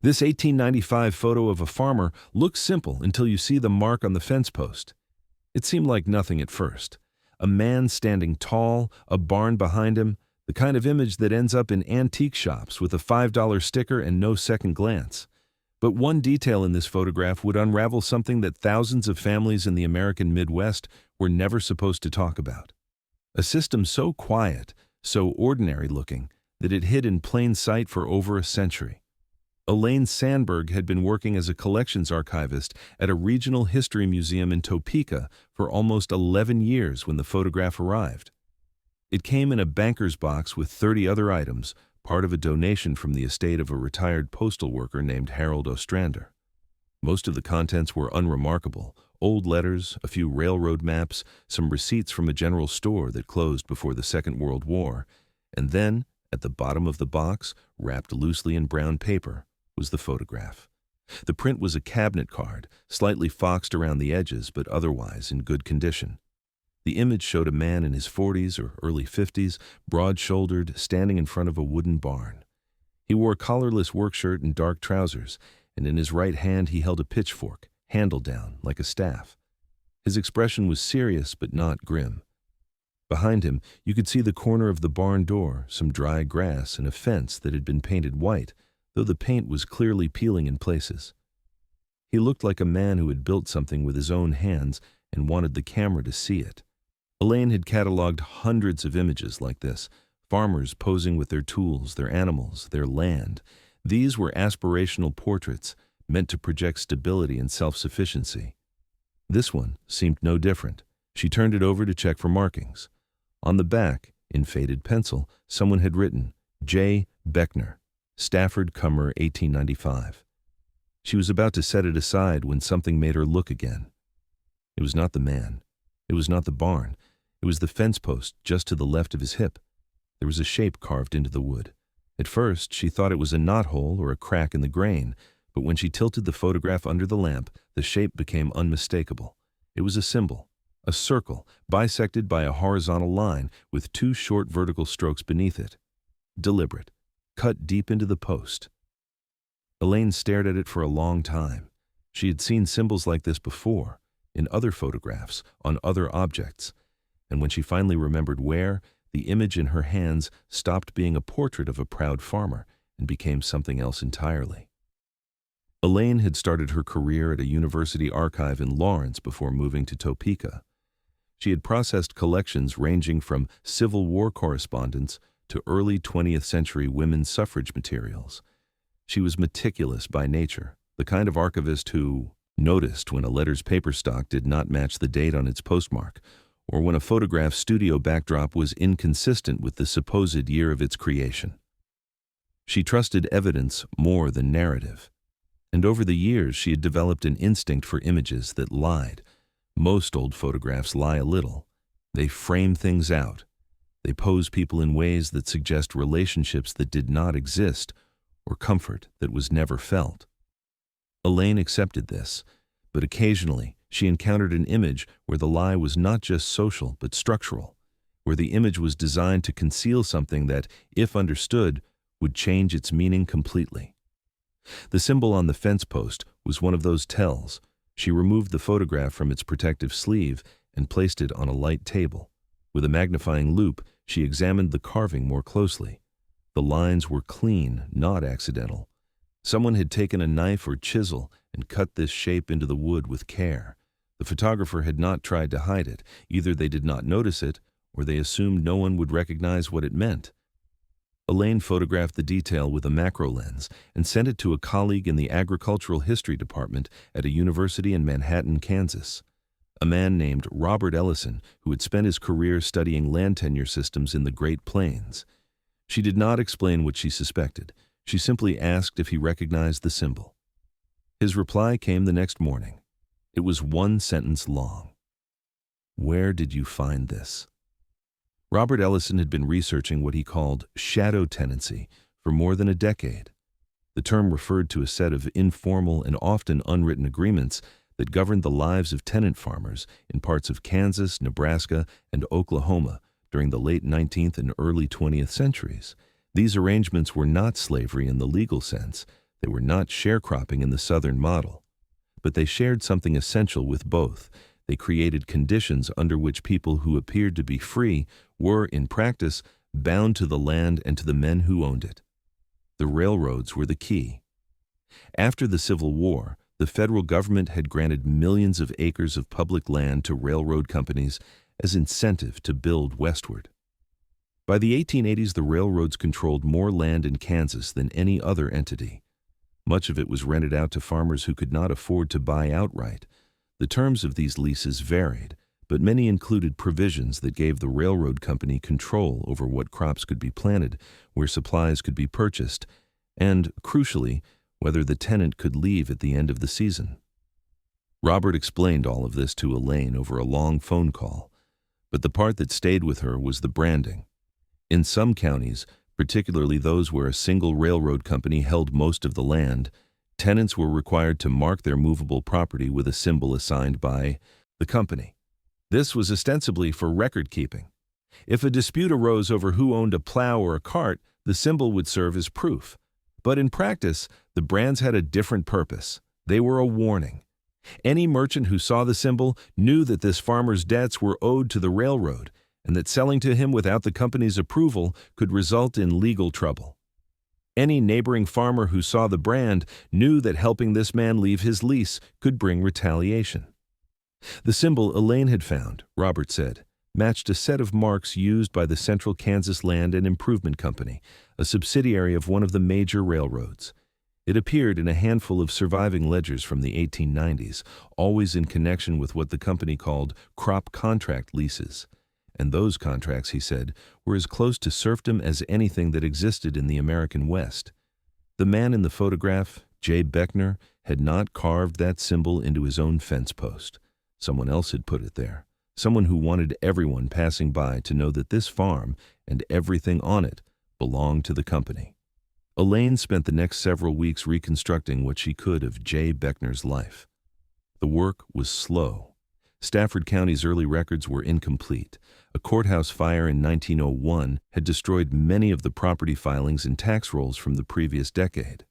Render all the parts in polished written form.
This 1895 photo of a farmer looks simple until you see the mark on the fence post. It seemed like nothing at first. A man standing tall, a barn behind him, the kind of image that ends up in antique shops with a $5 sticker and no second glance. But one detail in this photograph would unravel something that thousands of families in the American Midwest were never supposed to talk about. A system so quiet, so ordinary looking, that it hid in plain sight for over a century. Elaine Sandberg had been working as a collections archivist at a regional history museum in Topeka for almost 11 years when the photograph arrived. It came in a banker's box with 30 other items, part of a donation from the estate of a retired postal worker named Harold Ostrander. Most of the contents were unremarkable: old letters, a few railroad maps, some receipts from a general store that closed before the Second World War, and then, at the bottom of the box, wrapped loosely in brown paper, was the photograph. The print was a cabinet card, slightly foxed around the edges but otherwise in good condition. The image showed a man in his 40s or early 50s, broad-shouldered, standing in front of a wooden barn. He wore a collarless work shirt and dark trousers, and in his right hand he held a pitchfork, handle down, like a staff. His expression was serious but not grim. Behind him, you could see the corner of the barn door, some dry grass, and a fence that had been painted white, though the paint was clearly peeling in places. He looked like a man who had built something with his own hands and wanted the camera to see it. Elaine had cataloged hundreds of images like this, farmers posing with their tools, their animals, their land. These were aspirational portraits, meant to project stability and self-sufficiency. This one seemed no different. She turned it over to check for markings. On the back, in faded pencil, someone had written, J. Beckner, Stafford Cummer, 1895. She was about to set it aside when something made her look again. It was not the man. It was not the barn. It was the fence post just to the left of his hip. There was a shape carved into the wood. At first, she thought it was a knothole or a crack in the grain, but when she tilted the photograph under the lamp, the shape became unmistakable. It was a symbol, a circle, bisected by a horizontal line with two short vertical strokes beneath it. Deliberate, cut deep into the post. Elaine stared at it for a long time. She had seen symbols like this before, in other photographs, on other objects, and when she finally remembered where, the image in her hands stopped being a portrait of a proud farmer and became something else entirely. Elaine had started her career at a university archive in Lawrence before moving to Topeka. She had processed collections ranging from Civil War correspondence to early 20th century women's suffrage materials. She was meticulous by nature, the kind of archivist who noticed when a letter's paper stock did not match the date on its postmark, or when a photograph's studio backdrop was inconsistent with the supposed year of its creation. She trusted evidence more than narrative, and over the years she had developed an instinct for images that lied. Most old photographs lie a little. They frame things out. They pose people in ways that suggest relationships that did not exist, or comfort that was never felt. Elaine accepted this, but occasionally she encountered an image where the lie was not just social but structural, where the image was designed to conceal something that, if understood, would change its meaning completely. The symbol on the fence post was one of those tells. She removed the photograph from its protective sleeve and placed it on a light table. With a magnifying loupe, she examined the carving more closely. The lines were clean, not accidental. Someone had taken a knife or chisel and cut this shape into the wood with care. The photographer had not tried to hide it. Either they did not notice it, or they assumed no one would recognize what it meant. Elaine photographed the detail with a macro lens and sent it to a colleague in the agricultural history department at a university in Manhattan, Kansas. A man named Robert Ellison, who had spent his career studying land tenure systems in the Great Plains. She did not explain what she suspected. She simply asked if he recognized the symbol. His reply came the next morning. It was one sentence long. "Where did you find this?" Robert Ellison had been researching what he called shadow tenancy for more than a decade. The term referred to a set of informal and often unwritten agreements that governed the lives of tenant farmers in parts of Kansas, Nebraska, and Oklahoma during the late 19th and early 20th centuries. These arrangements were not slavery in the legal sense, They were not sharecropping in the Southern model, but they shared something essential with both. They created conditions under which people who appeared to be free were, in practice, bound to the land and to the men who owned it. The railroads were the key. After the Civil War, the federal government had granted millions of acres of public land to railroad companies as incentive to build westward. By the 1880s, the railroads controlled more land in Kansas than any other entity. Much of it was rented out to farmers who could not afford to buy outright. The terms of these leases varied, but many included provisions that gave the railroad company control over what crops could be planted, where supplies could be purchased, and, crucially, whether the tenant could leave at the end of the season. Robert explained all of this to Elaine over a long phone call, but the part that stayed with her was the branding. In some counties, particularly those where a single railroad company held most of the land, tenants were required to mark their movable property with a symbol assigned by the company. This was ostensibly for record-keeping. If a dispute arose over who owned a plow or a cart, the symbol would serve as proof. But in practice, the brands had a different purpose. They were a warning. Any merchant who saw the symbol knew that this farmer's debts were owed to the railroad, and that selling to him without the company's approval could result in legal trouble. Any neighboring farmer who saw the brand knew that helping this man leave his lease could bring retaliation. The symbol Elaine had found, Robert said, matched a set of marks used by the Central Kansas Land and Improvement Company, a subsidiary of one of the major railroads. It appeared in a handful of surviving ledgers from the 1890s, always in connection with what the company called crop contract leases. And those contracts, he said, were as close to serfdom as anything that existed in the American West. The man in the photograph, Johan Beckner, had not carved that symbol into his own fence post. Someone else had put it there, someone who wanted everyone passing by to know that this farm and everything on it belonged to the company. Elaine spent the next several weeks reconstructing what she could of Johan Beckner's life. The work was slow. Stafford County's early records were incomplete. A courthouse fire in 1901 had destroyed many of the property filings and tax rolls from the previous decade.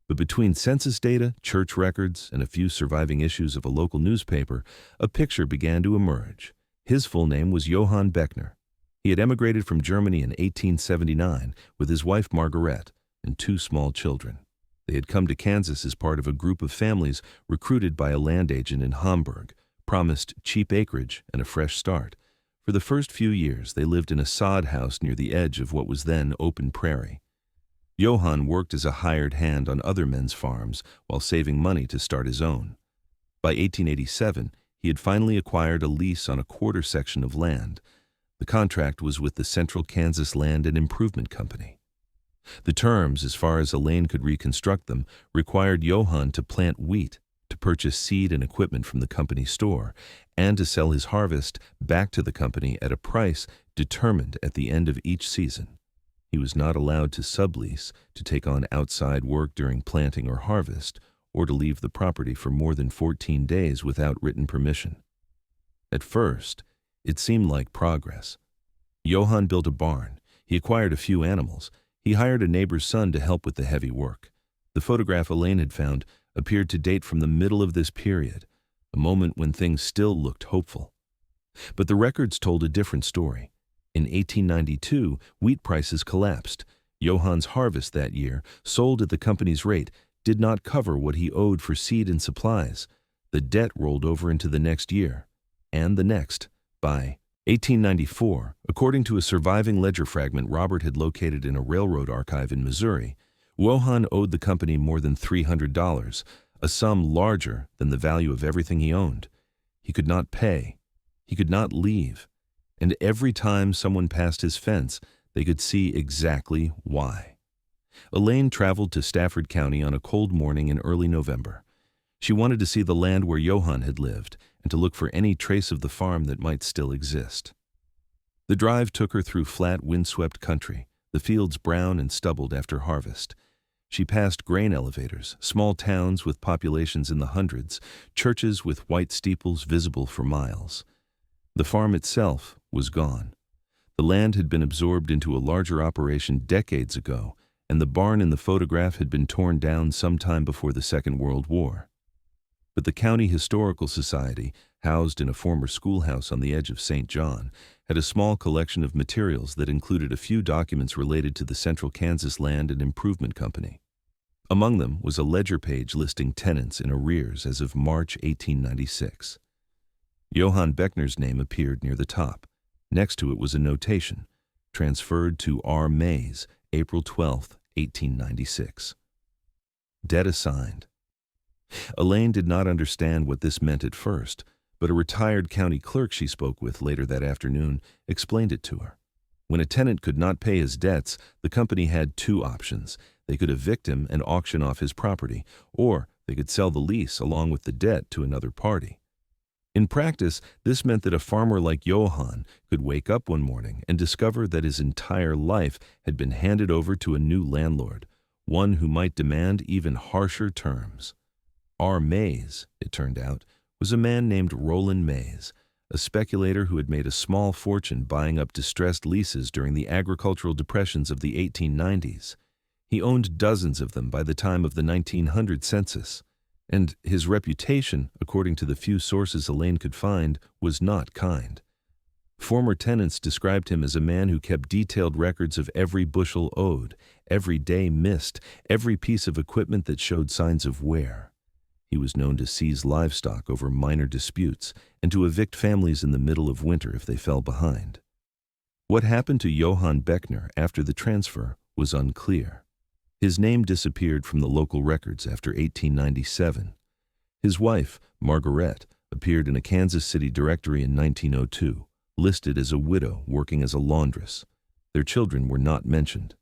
But between census data, church records, and a few surviving issues of a local newspaper, a picture began to emerge. His full name was Johan Beckner. He had emigrated from Germany in 1879 with his wife Margaret and 2 small children. They had come to Kansas as part of a group of families recruited by a land agent in Hamburg, promised cheap acreage and a fresh start. For the first few years, they lived in a sod house near the edge of what was then open prairie. Johan worked as a hired hand on other men's farms while saving money to start his own. By 1887, he had finally acquired a lease on a quarter section of land. The contract was with the Central Kansas Land and Improvement Company. The terms, as far as Elaine could reconstruct them, required Johan to plant wheat, to purchase seed and equipment from the company store, and to sell his harvest back to the company at a price determined at the end of each season. He was not allowed to sublease, to take on outside work during planting or harvest, or to leave the property for more than 14 days without written permission. At first, it seemed like progress. Johan built a barn. He acquired a few animals. He hired a neighbor's son to help with the heavy work. The photograph Elaine had found appeared to date from the middle of this period, a moment when things still looked hopeful. But the records told a different story. In 1892, wheat prices collapsed. Johan's harvest that year, sold at the company's rate, did not cover what he owed for seed and supplies. The debt rolled over into the next year, and the next. By 1894, according to a surviving ledger fragment Robert had located in a railroad archive in Missouri, Johan owed the company more than $300, a sum larger than the value of everything he owned. He could not pay. He could not leave. And every time someone passed his fence, they could see exactly why. Elaine traveled to Stafford County on a cold morning in early November. She wanted to see the land where Johan had lived and to look for any trace of the farm that might still exist. The drive took her through flat, windswept country, the fields brown and stubbled after harvest. She passed grain elevators, small towns with populations in the hundreds, churches with white steeples visible for miles. The farm itself was gone. The land had been absorbed into a larger operation decades ago, and the barn in the photograph had been torn down sometime before the Second World War. But the County Historical Society, housed in a former schoolhouse on the edge of St. John, had a small collection of materials that included a few documents related to the Central Kansas Land and Improvement Company. Among them was a ledger page listing tenants in arrears as of March 1896. Johan Beckner's name appeared near the top. Next to it was a notation, transferred to R. Mays, April 12, 1896. Debt assigned. Elaine did not understand what this meant at first, but a retired county clerk she spoke with later that afternoon explained it to her. When a tenant could not pay his debts, the company had two options. They could evict him and auction off his property, or they could sell the lease along with the debt to another party. In practice, this meant that a farmer like Johan could wake up one morning and discover that his entire life had been handed over to a new landlord, one who might demand even harsher terms. R. Mays, it turned out, was a man named Roland Mays, a speculator who had made a small fortune buying up distressed leases during the agricultural depressions of the 1890s. He owned dozens of them by the time of the 1900 census, and his reputation, according to the few sources Elaine could find, was not kind. Former tenants described him as a man who kept detailed records of every bushel owed, every day missed, every piece of equipment that showed signs of wear. He was known to seize livestock over minor disputes and to evict families in the middle of winter if they fell behind. What happened to Johan Beckner after the transfer was unclear. His name disappeared from the local records after 1897. His wife, Margaret, appeared in a Kansas City directory in 1902, listed as a widow working as a laundress. Their children were not mentioned.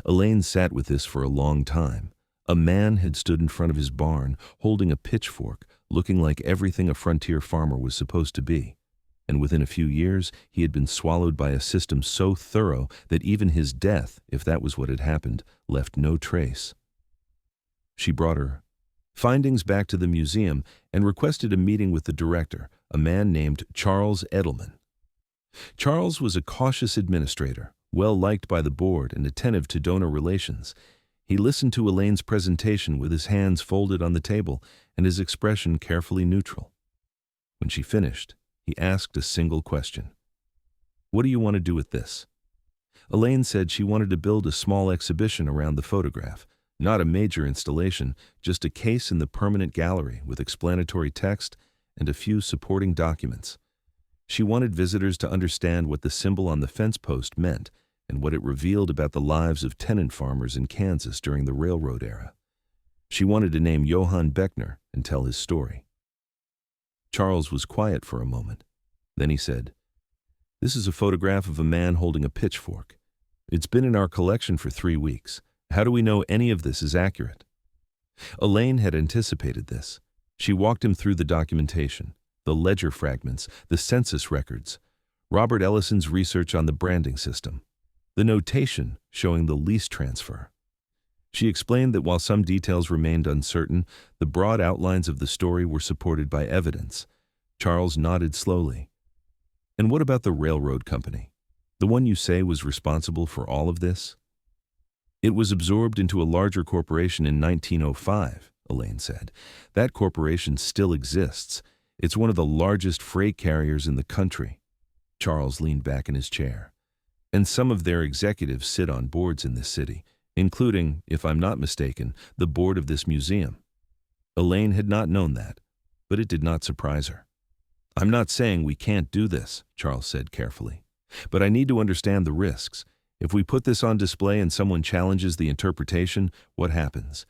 Elaine sat with this for a long time. A man had stood in front of his barn, holding a pitchfork, looking like everything a frontier farmer was supposed to be. And within a few years, he had been swallowed by a system so thorough that even his death, if that was what had happened, left no trace. She brought her findings back to the museum and requested a meeting with the director, a man named Charles Edelman. Charles was a cautious administrator, well liked by the board and attentive to donor relations. He listened to Elaine's presentation with his hands folded on the table and his expression carefully neutral. When she finished, he asked a single question. "What do you want to do with this?" Elaine said she wanted to build a small exhibition around the photograph, not a major installation, just a case in the permanent gallery with explanatory text and a few supporting documents. She wanted visitors to understand what the symbol on the fence post meant and what it revealed about the lives of tenant farmers in Kansas during the railroad era. She wanted to name Johan Beckner and tell his story. Charles was quiet for a moment. Then he said, "This is a photograph of a man holding a pitchfork. It's been in our collection for 3 weeks. How do we know any of this is accurate?" Elaine had anticipated this. She walked him through the documentation, the ledger fragments, the census records, Robert Ellison's research on the branding system, the notation showing the lease transfer. She explained that while some details remained uncertain, the broad outlines of the story were supported by evidence. Charles nodded slowly. "And what about the railroad company? The one you say was responsible for all of this?" "It was absorbed into a larger corporation in 1905, Elaine said. "That corporation still exists. It's one of the largest freight carriers in the country." Charles leaned back in his chair. "And some of their executives sit on boards in this city, including, if I'm not mistaken, the board of this museum." Elaine had not known that, but it did not surprise her. "I'm not saying we can't do this," Charles said carefully, "but I need to understand the risks. If we put this on display and someone challenges the interpretation, what happens?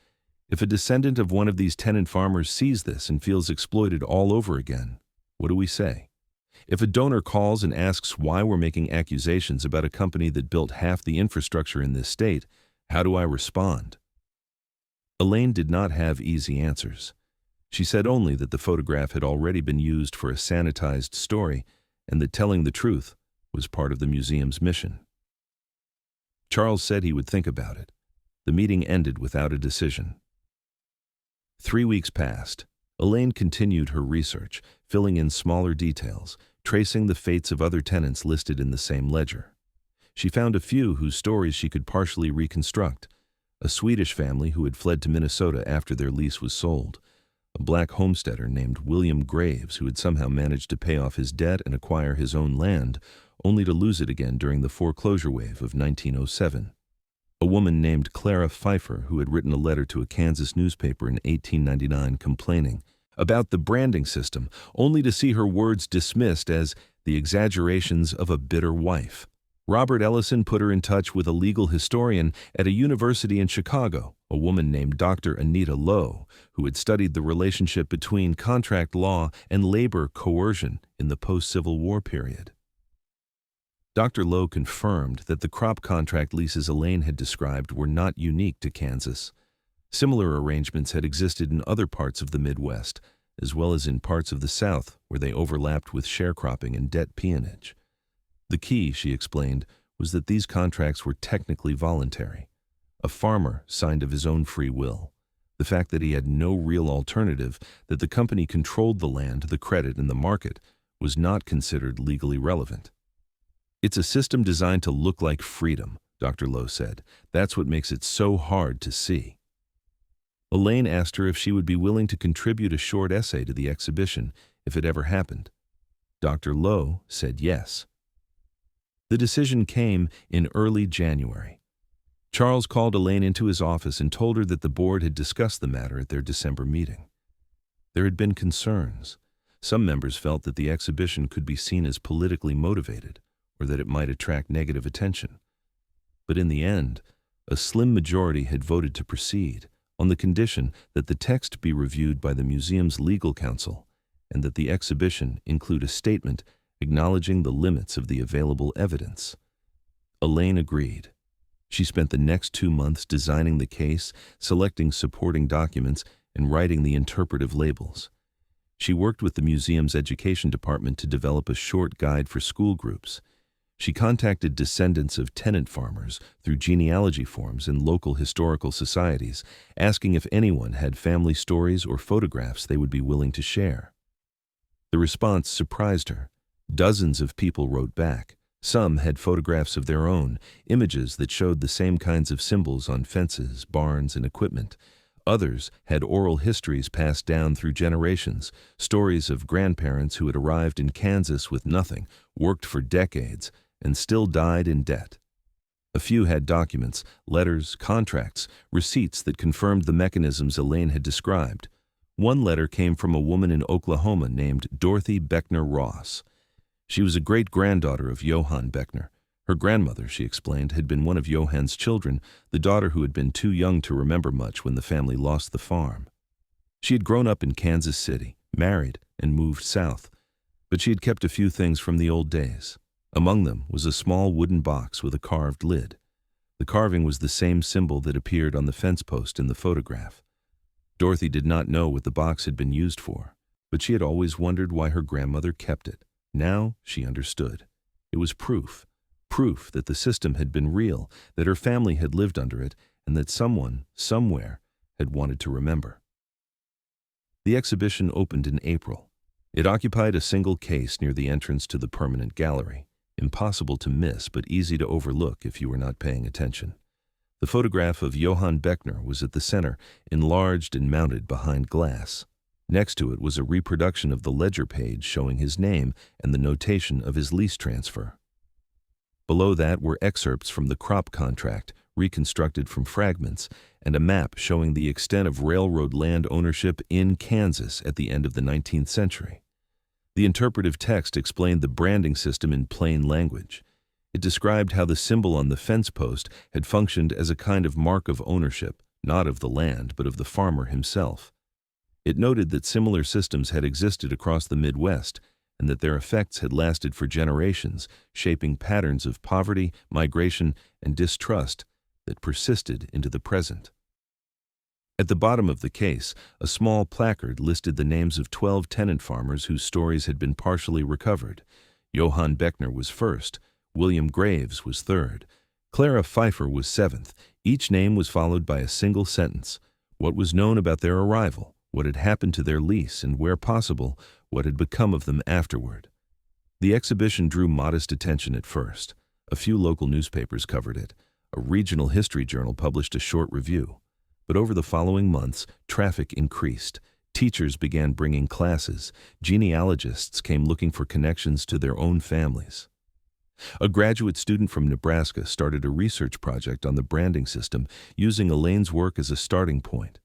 If a descendant of one of these tenant farmers sees this and feels exploited all over again, what do we say? If a donor calls and asks why we're making accusations about a company that built half the infrastructure in this state, how do I respond?" Elaine did not have easy answers. She said only that the photograph had already been used for a sanitized story and that telling the truth was part of the museum's mission. Charles said he would think about it. The meeting ended without a decision. 3 weeks passed. Elaine continued her research, filling in smaller details, tracing the fates of other tenants listed in the same ledger. She found a few whose stories she could partially reconstruct. A Swedish family who had fled to Minnesota after their lease was sold. A black homesteader named William Graves who had somehow managed to pay off his debt and acquire his own land, only to lose it again during the foreclosure wave of 1907. A woman named Clara Pfeiffer who had written a letter to a Kansas newspaper in 1899 complaining about the branding system, only to see her words dismissed as the exaggerations of a bitter wife. Robert Ellison put her in touch with a legal historian at a university in Chicago, a woman named Dr. Anita Lowe, who had studied the relationship between contract law and labor coercion in the post-Civil War period. Dr. Lowe confirmed that the crop contract leases Elaine had described were not unique to Kansas. Similar arrangements had existed in other parts of the Midwest, as well as in parts of the South where they overlapped with sharecropping and debt peonage. The key, she explained, was that these contracts were technically voluntary. A farmer signed of his own free will. The fact that he had no real alternative, that the company controlled the land, the credit, and the market, was not considered legally relevant. It's a system designed to look like freedom, Dr. Lowe said. That's what makes it so hard to see. Elaine asked her if she would be willing to contribute a short essay to the exhibition if it ever happened. Dr. Lowe said yes. The decision came in early January. Charles called Elaine into his office and told her that the board had discussed the matter at their December meeting. There had been concerns. Some members felt that the exhibition could be seen as politically motivated, or that it might attract negative attention. But in the end, a slim majority had voted to proceed, on the condition that the text be reviewed by the museum's legal counsel, and that the exhibition include a statement acknowledging the limits of the available evidence. Elaine agreed. She spent the next 2 months designing the case, selecting supporting documents, and writing the interpretive labels. She worked with the museum's education department to develop a short guide for school groups. She contacted descendants of tenant farmers through genealogy forms and local historical societies, asking if anyone had family stories or photographs they would be willing to share. The response surprised her. Dozens of people wrote back. Some had photographs of their own, images that showed the same kinds of symbols on fences, barns, and equipment. Others had oral histories passed down through generations, stories of grandparents who had arrived in Kansas with nothing, worked for decades, and still died in debt. A few had documents, letters, contracts, receipts that confirmed the mechanisms Elaine had described. One letter came from a woman in Oklahoma named Dorothy Beckner Ross. She was a great-granddaughter of Johan Beckner. Her grandmother, she explained, had been one of Johan's children, the daughter who had been too young to remember much when the family lost the farm. She had grown up in Kansas City, married, and moved south, but she had kept a few things from the old days. Among them was a small wooden box with a carved lid. The carving was the same symbol that appeared on the fence post in the photograph. Dorothy did not know what the box had been used for, but she had always wondered why her grandmother kept it. Now she understood. It was proof that the system had been real, that her family had lived under it, and that someone, somewhere, had wanted to remember. The exhibition opened in April. It occupied a single case near the entrance to the permanent gallery, impossible to miss but easy to overlook if you were not paying attention. The photograph of Johan Beckner was at the center, enlarged and mounted behind glass. Next to it was a reproduction of the ledger page showing his name and the notation of his lease transfer. Below that were excerpts from the crop contract, reconstructed from fragments, and a map showing the extent of railroad land ownership in Kansas at the end of the 19th century. The interpretive text explained the branding system in plain language. It described how the symbol on the fence post had functioned as a kind of mark of ownership, not of the land, but of the farmer himself. It noted that similar systems had existed across the Midwest, and that their effects had lasted for generations, shaping patterns of poverty, migration, and distrust that persisted into the present. At the bottom of the case, a small placard listed the names of 12 tenant farmers whose stories had been partially recovered. Johan Beckner was first, William Graves was third, Clara Pfeiffer was seventh. Each name was followed by a single sentence: what was known about their arrival, what had happened to their lease, and where possible, what had become of them afterward. The exhibition drew modest attention at first. A few local newspapers covered it. A regional history journal published a short review. But over the following months, traffic increased. Teachers began bringing classes. Genealogists came looking for connections to their own families. A graduate student from Nebraska started a research project on the branding system, using Elaine's work as a starting point.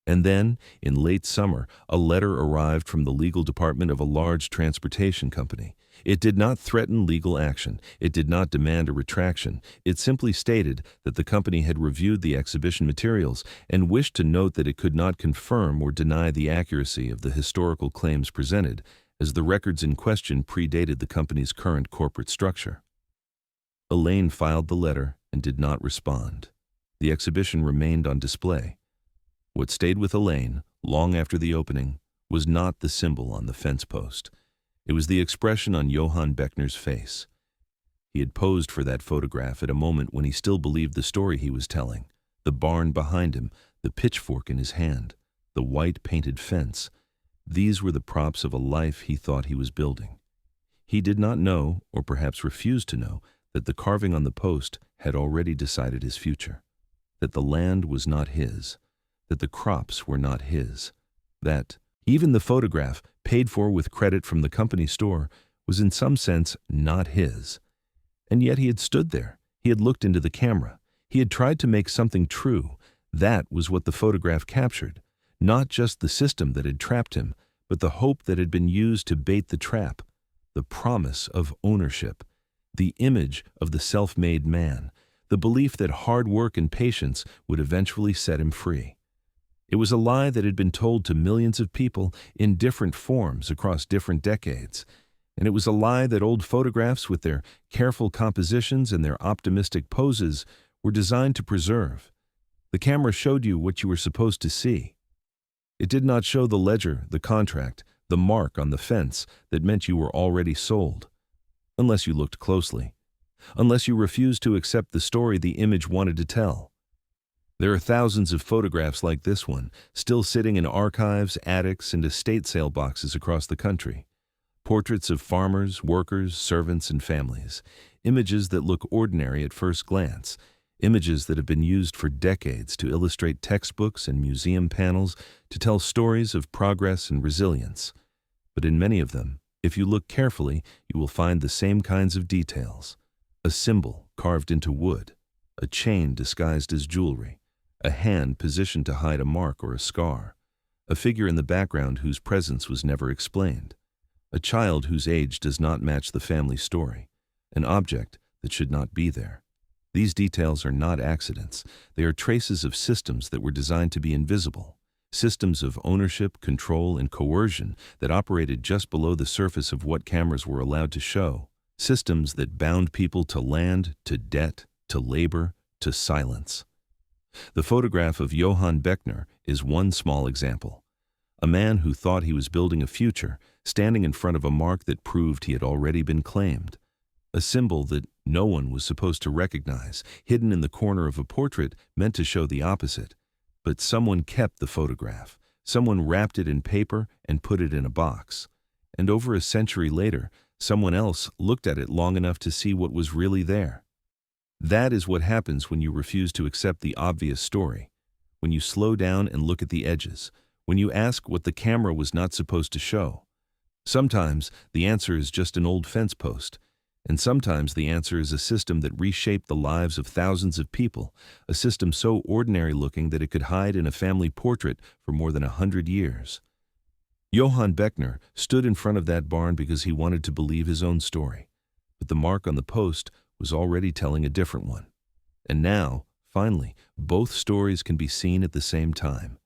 And then, in late summer, a letter arrived from the legal department of a large transportation company. It did not threaten legal action. It did not demand a retraction. It simply stated that the company had reviewed the exhibition materials and wished to note that it could not confirm or deny the accuracy of the historical claims presented, as the records in question predated the company's current corporate structure. Elaine filed the letter and did not respond. The exhibition remained on display. What stayed with Elaine, long after the opening, was not the symbol on the fence post. It was the expression on Johan Beckner's face. He had posed for that photograph at a moment when he still believed the story he was telling. The barn behind him, the pitchfork in his hand, the white painted fence. These were the props of a life he thought he was building. He did not know, or perhaps refused to know, that the carving on the post had already decided his future. That the land was not his. That the crops were not his. That even the photograph, paid for with credit from the company store, was in some sense not his. And yet he had stood there. He had looked into the camera. He had tried to make something true. That was what the photograph captured. Not just the system that had trapped him, but the hope that had been used to bait the trap. The promise of ownership. The image of the self-made man. The belief that hard work and patience would eventually set him free. It was a lie that had been told to millions of people in different forms across different decades. And it was a lie that old photographs with their careful compositions and their optimistic poses were designed to preserve. The camera showed you what you were supposed to see. It did not show the ledger, the contract, the mark on the fence that meant you were already sold. Unless you looked closely. Unless you refused to accept the story the image wanted to tell. There are thousands of photographs like this one, still sitting in archives, attics, and estate sale boxes across the country. Portraits of farmers, workers, servants, and families. Images that look ordinary at first glance. Images that have been used for decades to illustrate textbooks and museum panels, to tell stories of progress and resilience. But in many of them, if you look carefully, you will find the same kinds of details. A symbol carved into wood. A chain disguised as jewelry. A hand positioned to hide a mark or a scar. A figure in the background whose presence was never explained. A child whose age does not match the family story. An object that should not be there. These details are not accidents. They are traces of systems that were designed to be invisible. Systems of ownership, control, and coercion that operated just below the surface of what cameras were allowed to show. Systems that bound people to land, to debt, to labor, to silence. The photograph of Johan Beckner is one small example. A man who thought he was building a future, standing in front of a mark that proved he had already been claimed. A symbol that no one was supposed to recognize, hidden in the corner of a portrait meant to show the opposite. But someone kept the photograph. Someone wrapped it in paper and put it in a box. And over a century later, someone else looked at it long enough to see what was really there. That is what happens when you refuse to accept the obvious story, when you slow down and look at the edges, when you ask what the camera was not supposed to show. Sometimes the answer is just an old fence post, and sometimes the answer is a system that reshaped the lives of thousands of people, a system so ordinary-looking that it could hide in a family portrait for more than 100 years. Johan Beckner stood in front of that barn because he wanted to believe his own story, but the mark on the post was already telling a different one. And now, finally, both stories can be seen at the same time.